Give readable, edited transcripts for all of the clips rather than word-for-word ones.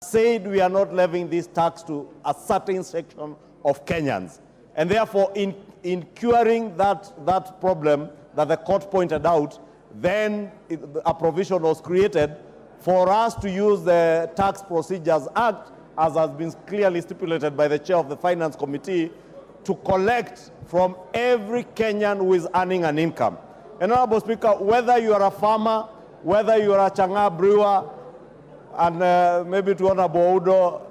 said we are not levying this tax to a certain section of Kenyans. And therefore, in curing that problem that the court pointed out, then a provision was created for us to use the Tax Procedures Act, as has been clearly stipulated by the chair of the Finance Committee, to collect from every Kenyan who is earning an income. And Honorable Speaker, whether you are a farmer, whether you are a changa brewer, and maybe to Honorable Udo,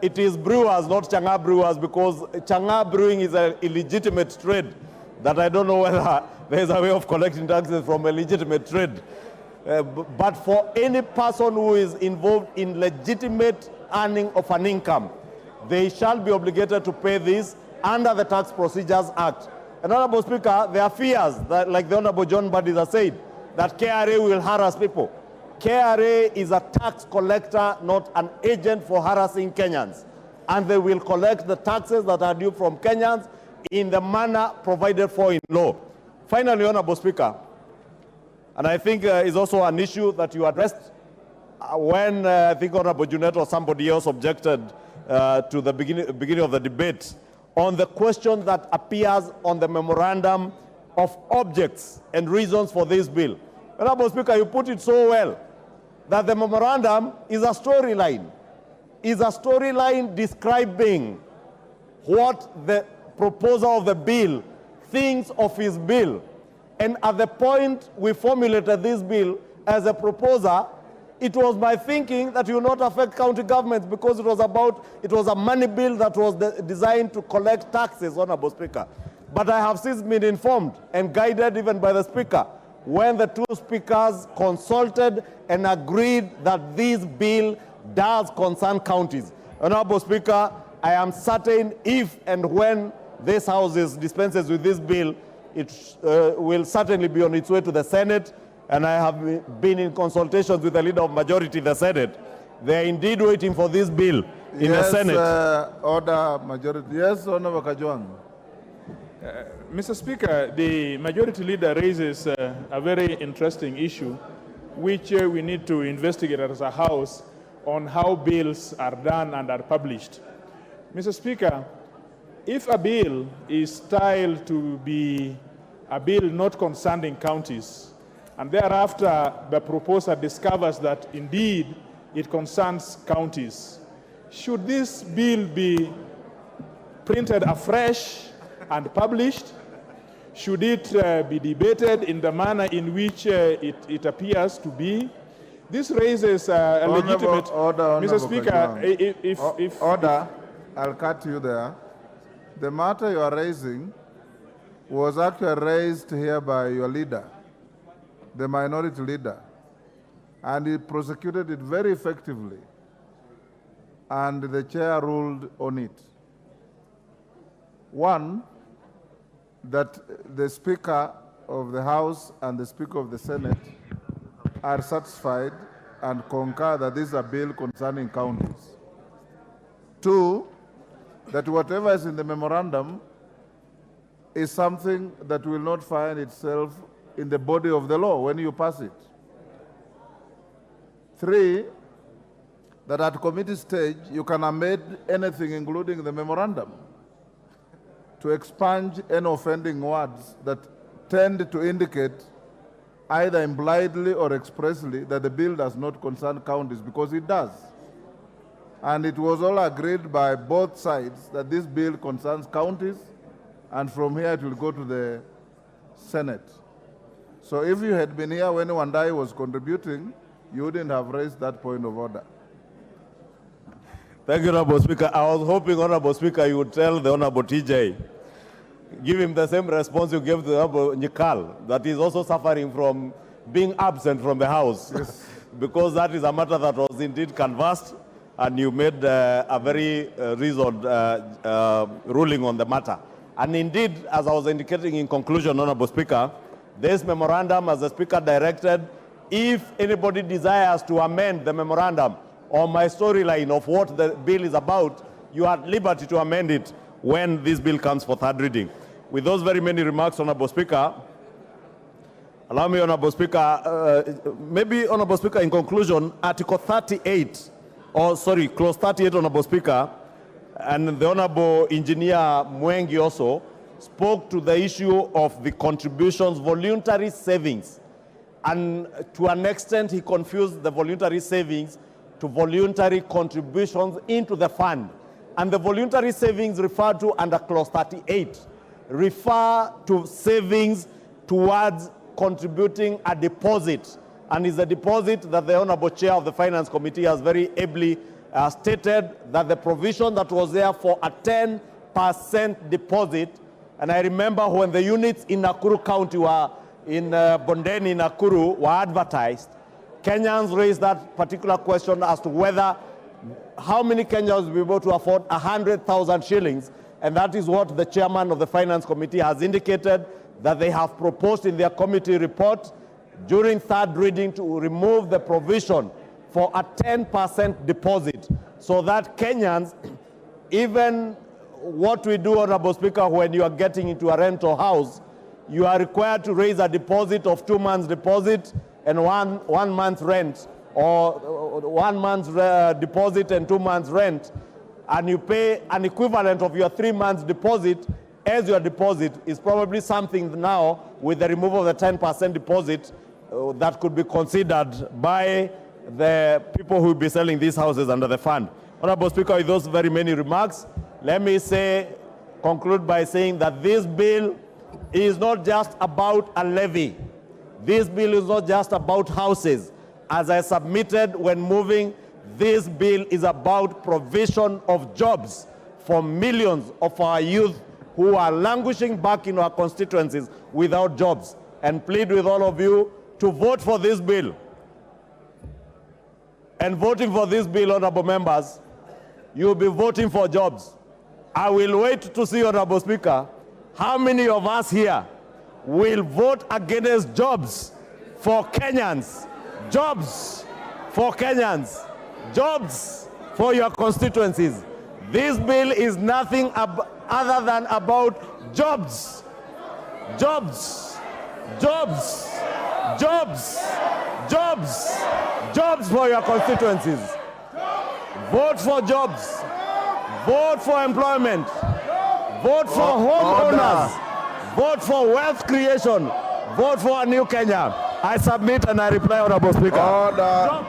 it is brewers, not changa brewers, because changa brewing is an illegitimate trade that I don't know whether there is a way of collecting taxes from a legitimate trade. But for any person who is involved in legitimate earning of an income, they shall be obligated to pay this under the Tax Procedures Act. And Honorable Speaker, there are fears that, like the Honorable John Badis has said, that KRA will harass people. KRA is a tax collector, not an agent for harassing Kenyans. And they will collect the taxes that are due from Kenyans in the manner provided for in law. Finally, Honorable Speaker, and I think is also an issue that you addressed when I think Honorable Junet or somebody else objected to the beginning of the debate on the question that appears on the memorandum of objects and reasons for this bill. Honorable Speaker, you put it so well that the memorandum is a storyline. Is a storyline describing what the proposer of the bill thinks of his bill. And at the point we formulated this bill as a proposer, it was my thinking that it will not affect county governments because it was a money bill that was designed to collect taxes, Honorable Speaker. But I have since been informed and guided even by the Speaker when the two speakers consulted and agreed that this bill does concern counties. Honorable Speaker, I am certain if and when this House dispenses with this bill, it will certainly be on its way to the Senate, and I have been in consultations with the leader of majority in the Senate. They are indeed waiting for this bill in the Senate. Order majority. Yes, Honorable Kajwang. Mr. Speaker, the majority leader raises a very interesting issue which we need to investigate as a House on how bills are done and are published. Mr. Speaker, if a bill is styled to be a bill not concerning counties, and thereafter the proposer discovers that indeed it concerns counties, should this bill be printed afresh and published? Should it be debated in the manner in which it appears to be? This raises a legitimate... Order, Mr. Speaker, Order, I'll cut you there. The matter you are raising was actually raised here by your leader, the minority leader, and he prosecuted it very effectively, and the chair ruled on it. One, that the Speaker of the House and the Speaker of the Senate are satisfied and concur that this is a bill concerning counties. Two, that whatever is in the memorandum is something that will not find itself in the body of the law when you pass it. Three, that at committee stage you can amend anything including the memorandum to expunge any offending words that tend to indicate either impliedly or expressly that the bill does not concern counties, because it does. And it was all agreed by both sides that this bill concerns counties, and from here it will go to the Senate. So if you had been here when Wandai was contributing, you wouldn't have raised that point of order. Thank you, Honorable Speaker. I was hoping, Honorable Speaker, you would tell the Honorable TJ, give him the same response you gave to the Honorable Nyikal, that is also suffering from being absent from the House. Yes. Because that is a matter that was indeed canvassed, and you made a very reasoned ruling on the matter. And indeed, as I was indicating in conclusion, Honorable Speaker, this memorandum, as the Speaker directed, if anybody desires to amend the memorandum or my storyline of what the bill is about, you are at liberty to amend it when this bill comes for third reading. With those very many remarks, Honorable Speaker, allow me, Honorable Speaker, maybe, Honorable Speaker, in conclusion, Article 38 clause 38, Honorable Speaker, and the Honorable Engineer Mwengi also spoke to the issue of the contributions, voluntary savings. And to an extent, he confused the voluntary savings to voluntary contributions into the fund. And the voluntary savings referred to under clause 38 refer to savings towards contributing a deposit. And is a deposit that the Honorable Chair of the Finance Committee has very ably stated that the provision that was there for a 10% deposit, and I remember when the units in Nakuru County were in Bondeni, Nakuru, were advertised, Kenyans raised that particular question as to whether how many Kenyans will be able to afford 100,000 shillings, and that is what the chairman of the Finance Committee has indicated that they have proposed in their committee report during third reading to remove the provision for a 10% deposit, so that Kenyans, even what we do, Honorable Speaker, when you are getting into a rental house, you are required to raise a deposit of 2 months deposit and one month rent, or 1 month's deposit and 2 months rent, and you pay an equivalent of your 3 months deposit as your deposit. Is probably something now with the removal of the 10% deposit that could be considered by the people who will be selling these houses under the fund. Honorable Speaker, with those very many remarks, let me conclude by saying that this bill is not just about a levy. This bill is not just about houses. As I submitted when moving, this bill is about provision of jobs for millions of our youth who are languishing back in our constituencies without jobs, and plead with all of you to vote for this bill. And voting for this bill, honorable members, you'll be voting for jobs. I will wait to see, Honorable Speaker, how many of us here will vote against jobs for Kenyans, jobs for Kenyans, jobs for your constituencies. This bill is nothing other than about jobs, jobs, jobs, jobs, jobs, jobs for your constituencies. Vote for jobs. Vote for employment. Vote for homeowners. Vote for wealth creation. Vote for a new Kenya. I submit and I reply, Honorable Speaker. Order.